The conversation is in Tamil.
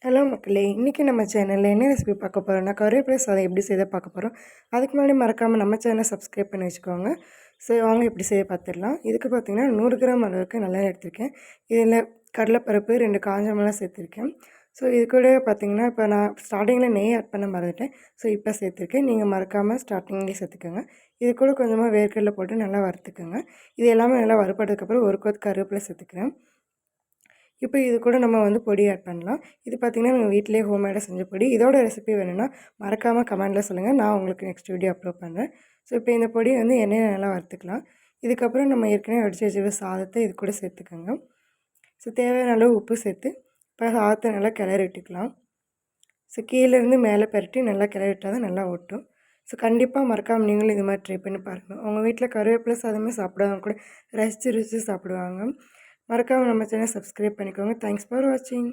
ஹலோ மக்களே! இன்றைக்கி நம்ம சேனலில் என்ன ரெசிபி பார்க்க போகிறோம்னா, கருவேப்பிலை சாதம் எப்படி செய்ய பார்க்க போகிறோம். அதுக்கு முன்னாடி மறக்காமல் நம்ம சேனலை சப்ஸ்கிரைப் பண்ணி வச்சுக்கோங்க. சரி வாங்க எப்படி செய்ய பார்த்துடலாம். இதுக்கு பார்த்திங்கன்னா 100 கிராம் அளவுக்கு நல்லெண்ணெய் எடுத்திருக்கேன். இதில் கடலைப்பருப்பு 2 காஞ்ச மிளகாய் சேர்த்துருக்கேன். ஸோ இது கூட பார்த்திங்கன்னா, இப்போ நான் ஸ்டார்டிங்கில் நெய் ஆட் பண்ண மறந்துட்டேன். ஸோ இப்போ சேர்த்துருக்கேன். நீங்கள் மறக்காமல் ஸ்டார்டிங்லேயே சேர்த்துக்கோங்க. இது கூட கொஞ்சமாக வேர்க்கடலை போட்டு நல்லா வறுத்துக்கோங்க. இது எல்லாமே நல்லா வறுப்பட்டதுக்கப்புறம் ஒரு கொத்து கருவேப்பிலை சேர்த்துக்கிறேன். இப்போ இது கூட நம்ம வந்து பொடி ஆட் பண்ணலாம். இது பார்த்திங்கன்னா நம்ம வீட்டிலேயே ஹோம்மேடாக செஞ்ச பொடி. இதோட ரெசிபி வேணும்னா மறக்காமல் கமெண்ட்டில் சொல்லுங்கள். நான் உங்களுக்கு நெக்ஸ்ட் வீடியோ அப்லோட் பண்ணுறேன். ஸோ இப்போ இந்த பொடியை வந்து எண்ணெயில் நல்லா வறுத்துக்கலாம். இதுக்கப்புறம் நம்ம ஏற்கனவே வடித்து வச்சுருக்க சாதத்தை இது கூட சேர்த்துக்கோங்க. ஸோ தேவையான அளவு உப்பு சேர்த்து இப்போ சாதத்தை நல்லா கிளறி விட்டுக்கலாம். ஸோ கீழேருந்து மேலே பரட்டி நல்லா கிளறி விட்டால் தான் நல்லா ஒட்டும். ஸோ கண்டிப்பாக மறக்காமல் நீங்களும் இது மாதிரி ட்ரை பண்ணி பாருங்கள். உங்கள் வீட்டில் கருவேப்பிலை சாதமே சாப்பிடாதவங்க கூட ரசித்து ருசித்து சாப்பிடுவாங்க. மறக்காமல் நம்ம சேனல் சப்ஸ்கிரைப் பண்ணிக்கோங்க. தேங்க்ஸ் ஃபார் வாட்சிங்.